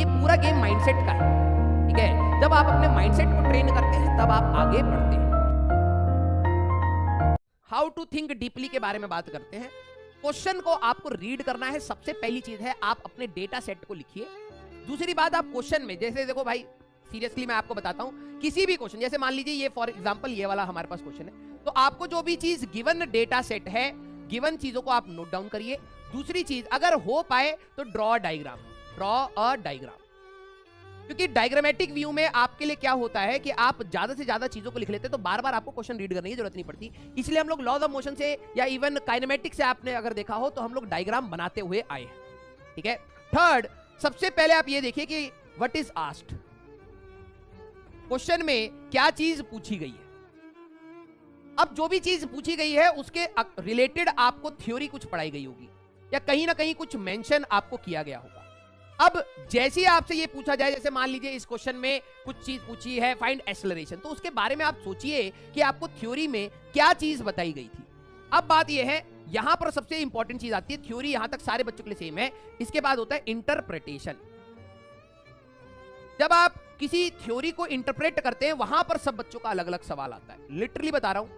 ये पूरा game mindset का है, ठीक है। जब आप अपने माइंडसेट को ट्रेन करते हैं तब आप आगे बढ़ते हैं। हाउ टू थिंक डीपली के बारे में बात करते हैं। क्वेश्चन को आपको रीड करना है, सबसे पहली चीज है आप अपने डेटा सेट को लिखिए। दूसरी बात, आप क्वेश्चन में, जैसे देखो भाई सीरियसली मैं आपको बताता हूं, किसी भी क्वेश्चन, जैसे मान लीजिए ये फॉर एग्जांपल ये वाला हमारे पास क्वेश्चन है, तो आपको जो भी चीज गिवन डेटा सेट है, गिवन चीजों को आप नोट डाउन करिए। दूसरी चीज, अगर हो पाए तो draw diagram, draw a diagram, क्योंकि डायग्रामेटिक व्यू में आपके लिए क्या होता है कि आप ज्यादा से ज्यादा चीजों को लिख लेते हैं, तो बार बार आपको क्वेश्चन रीड करने की जरूरत नहीं पड़ती। इसलिए हम लोग लॉज ऑफ मोशन से या इवन काइनेमेटिक्स से आपने अगर देखा हो तो हम लोग डायग्राम बनाते हुए आए हैं, ठीक है। थर्ड, सबसे पहले आप ये देखिए कि व्हाट इज आस्क्ड, क्वेश्चन में क्या चीज पूछी गई है। अब जो भी चीज पूछी गई है उसके रिलेटेड आपको थ्योरी कुछ पढ़ाई गई होगी या कहीं ना कहीं कुछ मेंशन आपको किया गया होगा। अब जैसे ही आपसे ये पूछा जाए, जैसे मान लीजिए इस क्वेश्चन में कुछ चीज पूछी है फाइंड एक्सेलरेशन, तो उसके बारे में आप सोचिए कि आपको थ्योरी में क्या चीज बताई गई थी। अब बात यह है, यहां पर सबसे इंपॉर्टेंट चीज आती है, थ्योरी यहां तक सारे बच्चों के लिए सेम है, इसके बाद होता है इंटरप्रिटेशन। जब आप किसी थ्योरी को इंटरप्रेट करते हैं वहां पर सब बच्चों का अलग अलग सवाल आता है। लिटरली बता रहा हूं,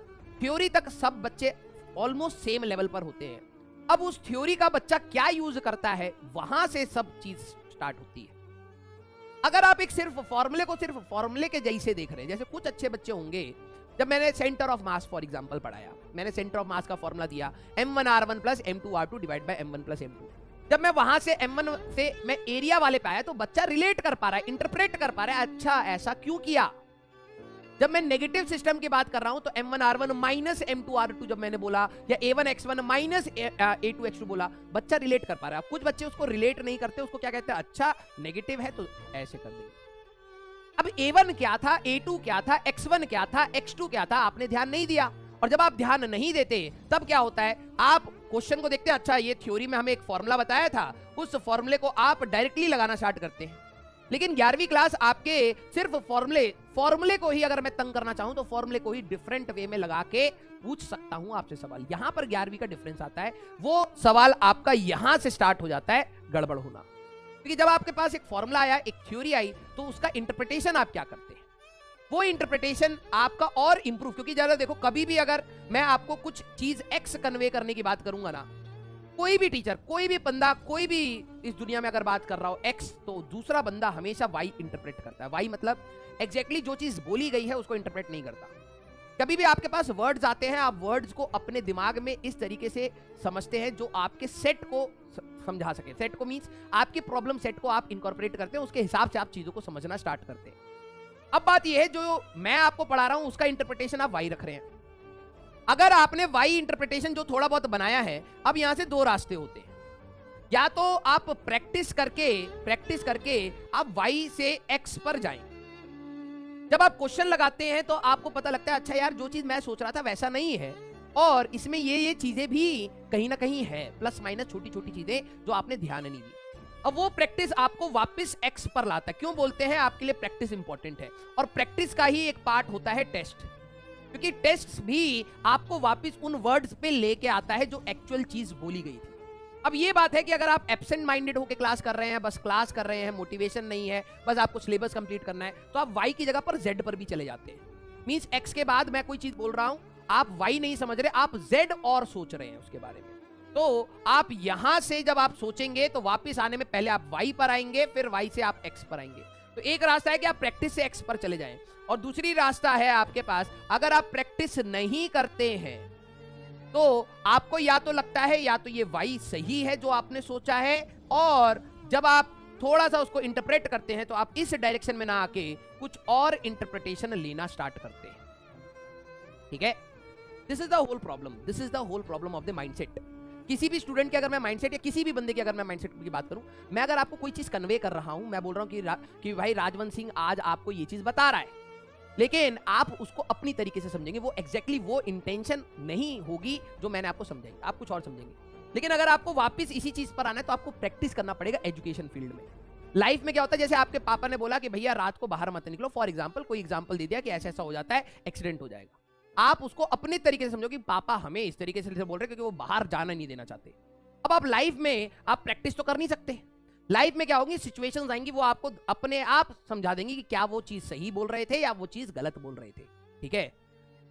थ्योरी तक सब बच्चे ऑलमोस्ट सेम लेवल पर होते हैं। अब उस थ्योरी का बच्चा क्या यूज करता है, वहां से सब चीज स्टार्ट होती है। अगर आप एक सिर्फ फॉर्मूले के जैसे देख रहे हैं, जैसे कुछ अच्छे बच्चे होंगे, जब मैंने centre of mass for example पढ़ाया, मैंने सेंटर ऑफ मास का फॉर्मूला दिया m1r1 plus m2r2 divide by m1 plus m2। जब मैं वहां से m1 से मैं एरिया वाले पे आया तो बच्चा रिलेट कर पा रहा है, इंटरप्रेट कर पा रहा है, अच्छा ऐसा क्यों किया। जब मैं नेगेटिव सिस्टम की बात कर रहा हूं तो m1r1 माइनस m2r2 जब मैंने बोला, या a1x1 माइनस a2x2 बोला, बच्चा रिलेट कर पा रहा है। कुछ बच्चे उसको रिलेट नहीं करते, उसको क्या कहते हैं, अच्छा नेगेटिव है तो ऐसे कर देंगे। अब a1 क्या था, a2 क्या था, x1 क्या था, x2 क्या था, आपने ध्यान नहीं दिया। और जब आप ध्यान नहीं देते तब क्या होता है, आप क्वेश्चन को देखते हैं, अच्छा ये थ्योरी में हमें एक फॉर्मूला बताया था, उस फॉर्मूले को आप डायरेक्टली लगाना स्टार्ट करते हैं। लेकिन 11वीं क्लास आपके सिर्फ फॉर्मूले को ही अगर मैं तंग करना चाहूं तो फॉर्मूले को ही डिफरेंट वे में लगा के पूछ सकता हूं आपसे सवाल। यहां पर 11वीं का डिफरेंस आता है, वो सवाल आपका यहां से स्टार्ट हो जाता है गड़बड़ होना। क्योंकि जब आपके पास एक फॉर्मूला आया, एक थ्योरी आई, तो उसका इंटरप्रिटेशन आप क्या करते हैं, वो इंटरप्रिटेशन आपका और इंप्रूव। क्योंकि जरा देखो, कभी भी अगर मैं आपको कुछ चीज एक्स कन्वे करने की बात करूंगा ना, कोई भी टीचर, कोई भी बंदा, कोई भी इस दुनिया में अगर बात कर रहा हो एक्स, तो दूसरा बंदा हमेशा वाई इंटरप्रेट करता है। वाई मतलब एग्जैक्टली जो चीज बोली गई है उसको इंटरप्रेट नहीं करता। कभी भी आपके पास वर्ड्स आते हैं, आप वर्ड्स को अपने दिमाग में इस तरीके से समझते हैं जो आपके सेट को समझा सके। सेट को मींस आपके प्रॉब्लम सेट को आप इनकॉर्पोरेट करते हैं, उसके हिसाब से आप चीजों को समझना स्टार्ट करते हैं। अब बात यह है, जो मैं आपको पढ़ा रहा हूं उसका इंटरप्रिटेशन आप वाई रख रहे हैं। अगर आपने वाई इंटरप्रिटेशन जो थोड़ा बहुत बनाया है, अब यहां से दो रास्ते होते हैं, या तो आप प्रैक्टिस करके आप वाई से एक्स पर जाएं। जब आप क्वेश्चन लगाते हैं तो आपको पता लगता है, अच्छा यार जो चीज मैं सोच रहा था वैसा नहीं है, और इसमें ये चीजें भी कहीं ना कहीं है, प्लस माइनस छोटी छोटी चीजें जो आपने ध्यान नहीं दी। अब वो प्रैक्टिस आपको वापस एक्स पर लाता है। क्यों बोलते हैं, आपके लिए प्रैक्टिस इंपॉर्टेंट है, और प्रैक्टिस का ही एक पार्ट होता है टेस्ट। क्योंकि टेस्ट भी आपको वापस उन वर्ड्स पे लेके आता है जो एक्चुअल चीज बोली गई थी। अब ये बात है कि अगर आप एब्सेंट माइंडेड होकर क्लास कर रहे हैं, बस क्लास कर रहे हैं, मोटिवेशन नहीं है, बस आपको सिलेबस कंप्लीट करना है, तो आप वाई की जगह पर जेड पर भी चले जाते हैं। मींस एक्स के बाद मैं कोई चीज बोल रहा हूं, आप वाई नहीं समझ रहे, आप जेड और सोच रहे हैं उसके बारे में। तो आप यहां से जब आप सोचेंगे तो वापस आने में पहले आप वाई पर आएंगे, फिर वाई से आप एक्स पर आएंगे। तो एक रास्ता है कि आप प्रैक्टिस से एक्स पर चले जाएं, और दूसरी रास्ता है आपके पास, अगर आप प्रैक्टिस नहीं करते हैं तो आपको या तो लगता है या तो ये वाई सही है जो आपने सोचा है, और जब आप थोड़ा सा उसको इंटरप्रेट करते हैं तो आप इस डायरेक्शन में ना आके कुछ और इंटरप्रिटेशन लेना स्टार्ट करते हैं। ठीक है, this is the whole problem of the mindset. किसी भी स्टूडेंट के अगर मैं माइंडसेट, या किसी भी बंदे की अगर मैं माइंडसेट की बात करूं, मैं अगर आपको कोई चीज कन्वे कर रहा हूं, मैं बोल रहा हूं कि भाई राजवंत सिंह आज आपको ये चीज बता रहा है, लेकिन आप उसको अपनी तरीके से समझेंगे, वो एग्जैक्टली वो इंटेंशन नहीं होगी जो मैंने आपको समझाई, आप कुछ और समझेंगे। लेकिन अगर आपको वापस इसी चीज पर आना है तो आपको प्रैक्टिस करना पड़ेगा एजुकेशन फील्ड में। लाइफ में क्या होता है, जैसे आपके पापा ने बोला कि भैया रात को बाहर मत निकलो, फॉर एग्जाम्पल कोई एग्जाम्पल दे दिया कि ऐसा ऐसा हो जाता है, एक्सीडेंट हो जाएगा, आप उसको अपने तरीके से समझो कि पापा हमें इस तरीके से बोल रहे क्योंकि वो बाहर जाना नहीं देना चाहते। अब आप लाइफ में आप प्रैक्टिस तो कर नहीं सकते, लाइफ में क्या होगी, सिचुएशंस आएंगी, वो आपको अपने आप समझा देंगी कि क्या वो चीज सही बोल रहे थे या वो चीज गलत बोल रहे थे। ठीक है,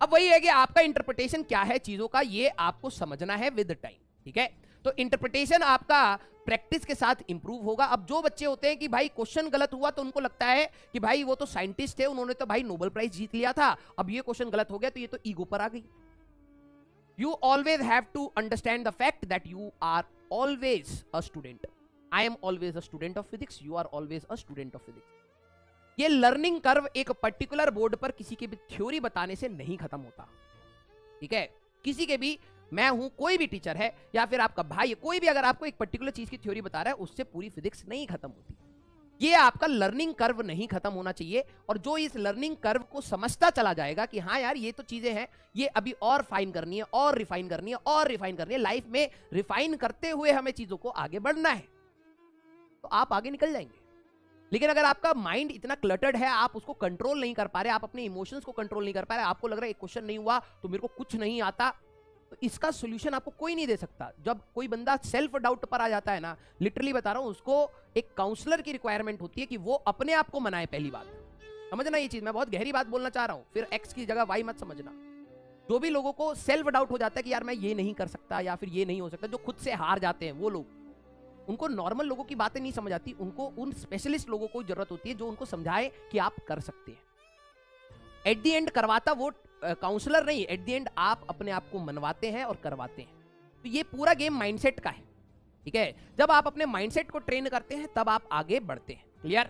अब वही है कि आपका इंटरप्रिटेशन क्या है चीजों का, ये आपको समझना है विद टाइम। ठीक है, तो इंटरप्रिटेशन आपका प्रैक्टिस के साथ इंप्रूव होगा। अब जो बच्चे होते हैं कि भाई क्वेश्चन गलत हुआ तो उनको लगता है कि भाई वो तो साइंटिस्ट थे, उन्होंने तो भाई नोबेल प्राइज जीत लिया था, अब ये क्वेश्चन गलत हो गया तो ये तो ईगो पर आ गई। You always have to understand the fact that you are always a student. I am always a student of physics. You are always a student of physics. ये लर्निंग कर्व एक पर्टिकुलर बोर्ड पर किसी के भी theory बताने से नहीं खत्म होता। ठीक है, किसी के भी, मैं हूं, कोई भी टीचर है या फिर आपका भाई है, कोई भी अगर आपको एक पर्टिकुलर चीज की थ्योरी बता रहा है, उससे पूरी फिजिक्स नहीं खत्म होती। ये आपका लर्निंग कर्व नहीं खत्म होना चाहिए। और जो इस लर्निंग कर्व को समझता चला जाएगा कि हाँ यार ये तो चीजें हैं, ये अभी और फाइन करनी है, और रिफाइन करनी है, और रिफाइन करनी है, लाइफ में रिफाइन करते हुए हमें चीजों को आगे बढ़ना है, तो आप आगे निकल जाएंगे। लेकिन अगर आपका माइंड इतना क्लटर्ड है, आप उसको कंट्रोल नहीं कर पा रहे, आप अपने इमोशंस को कंट्रोल नहीं कर पा रहे, आपको लग रहा है एक क्वेश्चन नहीं हुआ तो मेरे को कुछ नहीं आता, तो इसका सोल्यूशन आपको कोई नहीं दे सकता। जब कोई बंदा सेल्फ डाउट पर आ जाता है ना, लिटरली बता रहा हूं, उसको एक काउंसलर की रिक्वायरमेंट होती है कि वो अपने आप को मनाए। पहली बात समझना, ये चीज मैं बहुत गहरी बात बोलना चाह रहा हूं, फिर एक्स की जगह वाई मत समझना। जो भी लोगों को सेल्फ डाउट हो जाता है कि यार मैं ये नहीं कर सकता या फिर ये नहीं हो सकता, जो खुद से हार जाते हैं वो लोग, उनको नॉर्मल लोगों की बातें नहीं समझ आती, उनको उन स्पेशलिस्ट लोगों को जरूरत होती है जो उनको समझाए कि आप कर सकते हैं। एट द एंड करवाता वो काउंसलर नहीं, एट द एंड आप अपने आप को मनवाते हैं और करवाते हैं। तो ये पूरा गेम माइंडसेट का है। ठीक है, जब आप अपने माइंडसेट को ट्रेन करते हैं तब आप आगे बढ़ते हैं। क्लियर?